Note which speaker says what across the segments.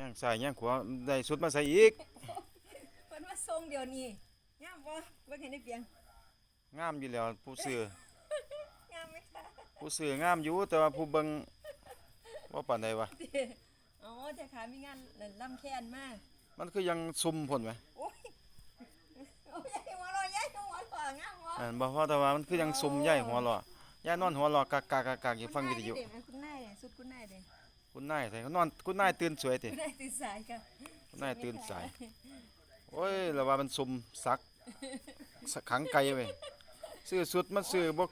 Speaker 1: ย่างซ้ายย่างขวาได้สุดมาใส่อีก
Speaker 2: เพิ่นมาส่งเดี๋ยวนี้งามบ่เบิ่งให้ได้เพียง
Speaker 1: งามอยู่แล้วผู้ซื้อง
Speaker 2: ามไหมคะ
Speaker 1: ผู้ซื้องามอยู่แต่ว่าผู้เบิ่งบ่ปานใดวะ
Speaker 2: อ๋อแต่ขามีงานลำแค้นมา
Speaker 1: มันคือยังซุ่มพ่นไหม
Speaker 2: โอ้ยโอ้ยยายหัวเราะยายหัวเราะงามบ่
Speaker 1: อันบ่พอแต่ว่ามันคือยังซุ่มใหญ่หัวเราะย่านอนหัวเราะกักๆๆๆอยู่ฟังวิทยุ
Speaker 2: คุณนายเด้สุดคุณนายเด้
Speaker 1: คุณนายใส่เขานอนคุณนายตื่นสวยติ
Speaker 2: คุณนายตื่นสายค่ะ
Speaker 1: คุณนายตื่นสายโอ้ยแล้วว่ามันซุ่มสักขังไก่เว้ยซื้อสุดมันซื้อบ่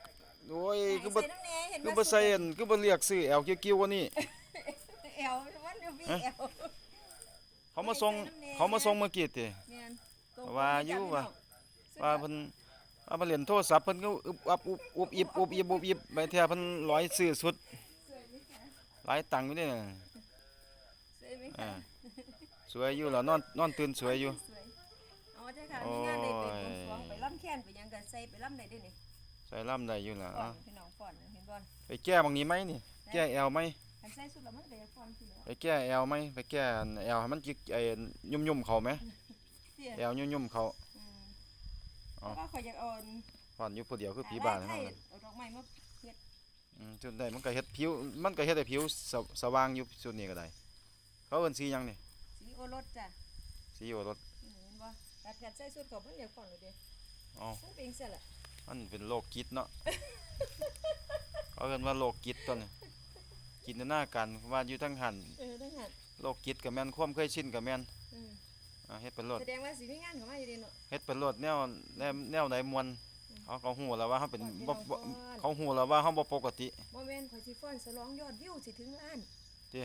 Speaker 1: โอ้ยคือบ่
Speaker 2: ใส่น้ำแหน่เห็น
Speaker 1: คือบ่ใส่อันคือบ่เรียกซื้อแอลเกี้ยวๆกว่านี้
Speaker 2: แอวมันอยู่พี่แอว
Speaker 1: เขามาส่งเขามาส่งเมื่อกี้ติ
Speaker 2: แม่น
Speaker 1: ว่าอยู่ว่าเพิ่นว่าเพิ่นเล่นโทรศัพท์เพิ่นก็อึบอับอุบอิบอุบอิบอุบอิบไปแท้เพิ่นร้อยซื้อสุดหลายตังค์อยู่นี่น่ะ
Speaker 2: สวยไหมคะ
Speaker 1: สวยอยู่แล้วนอนตื่นสวยอยู่
Speaker 2: สวยอ๋อเจ้าค่ะมีงานได้ไปบวงสรวงไปล่ำแค้นไปหยังก็ใส่ไปล่ำได้เด้นี่
Speaker 1: ใส่ล่ำได้อยู่ล่ะ
Speaker 2: ฟ้อนพี่น้องฟ้อนเห็นบ่
Speaker 1: ไปแก้บางนี้ไหมนี่แก้แอลไหม
Speaker 2: อันใส่สุดแล้วมันก็อยากฟ้อนคือแล้ว
Speaker 1: ไปแก้แอลไหมไปแก้แอลให้มันจิกไอ้ยุ่มๆเขาไหม
Speaker 2: เสีย
Speaker 1: แอลยุ่มๆเขา
Speaker 2: เพราะว่าข่อยอยากเอา
Speaker 1: ผ่อนอยู่ผู้เดียวคือผีบ้า
Speaker 2: ไท
Speaker 1: เท่าย นั้น
Speaker 2: เอาดอกไม้มาเฮ็ด
Speaker 1: จนได้มันก็เฮ็ดผิวมันก็เฮ็ดให้ผิวสว่างอยู่ส่วนนี้ก็ได้เขาเอิ้นสีหยังนี่
Speaker 2: สีโอรสจ้ะ
Speaker 1: สีโอรส
Speaker 2: เห็นบ่กัดใส่สุดก็เพิ่นอยากฟ้อนเลยเด้
Speaker 1: อ๋อ
Speaker 2: มันเป็นจังซี่ล่ะ
Speaker 1: มันเป็นโรคจิตเนาะ เขาเรียกว่าโรคจิตตัวนี้จินตนาการว่าอยู่ทั้งหัน
Speaker 2: ได้ค่ะ
Speaker 1: โรคจิตกับแม่นความเคยชินกับแม่น
Speaker 2: อืม
Speaker 1: เฮ็ดเป็นโลด
Speaker 2: แสดงว่าสิมีงานเข้ามาอยู่เด้เนาะ
Speaker 1: เฮ็ดเป็นโลดแนวใดมวลเขาฮู้แล้วว่าเฮาเป็นบ่
Speaker 2: ฟ้อน
Speaker 1: เขาฮู้แล้วว่าเฮาบ่ปกติ
Speaker 2: บ่แม่นข่อยสิฟ้อนฉลองยอดวิวสิถึงล้าน
Speaker 1: ติ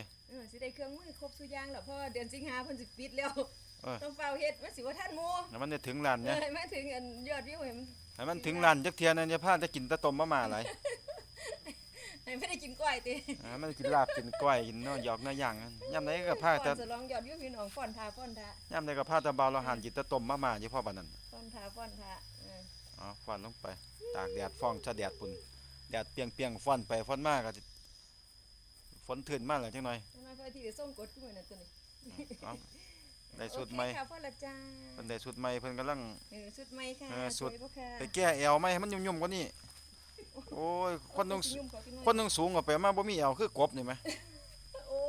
Speaker 2: สิได้เครื่องมือครบทุกอย่างแล้วเพราะว่าเดือนสิงหาเพิ่นสิปิดแล้ว
Speaker 1: เออ
Speaker 2: ต้องเฝ้าเฮ็ดมันสิบ่ทันหมู่
Speaker 1: ให้มันได้ถึงล้านเนี่ย
Speaker 2: มาถึงอันยอดวิวให้มัน
Speaker 1: ให้มันถึงล้านจักเที่ยนั้นอย่าพาแต่กินแต่ต้มมาม่าหลาย
Speaker 2: ให้ไม่ได้กินกล้วยติ
Speaker 1: มันกินลาบกินก้อยกินเนาะหยอกเนาะย่างนั้นยามใดก็พาแต่
Speaker 2: ฟ้อนฉลองยอดวิวพี่น้องฟ้อนท่าฟ้อนท่าย
Speaker 1: ามใดก็พาแต่เบาละหันกินแต่ต้มมาม่าอยู่พอปานนั้น
Speaker 2: ฟ้อนท่าฟ้อนท่า
Speaker 1: ฟ้อนลงไปตากแดดฟ้องชะแดดปุ่นแดดเปรียงๆฟ้อนไปฟ้อนมาก็สิฝนถึนมาแล้วจังหน่อย
Speaker 2: จังว่าเพื่อที่จะส่งกดขึ้นมานั่นตัวนี้
Speaker 1: เอาได้สุดใหม่
Speaker 2: โอเคค่ะพ่อละจ้า
Speaker 1: เพิ่นได้สุดใหม่เพิ่นกำลัง
Speaker 2: สุดใหม่ค่ะ
Speaker 1: สุด
Speaker 2: สวยบ่ค่ะ
Speaker 1: ไปแก้แอวไหมให้มันยุ่มๆกว่านี้โอ้ยคนนึง
Speaker 2: ยุ่มขอกินหน่อย
Speaker 1: คนนึงสูงกว่าไปมาบ่มีแอวคือกบนี่ไหม
Speaker 2: โอ้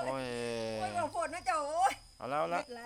Speaker 1: โอ้ย
Speaker 2: โอ้ยบ่โพดนะเจ้าโอ้ย
Speaker 1: เอาแล้วละ
Speaker 2: เม็ดไหล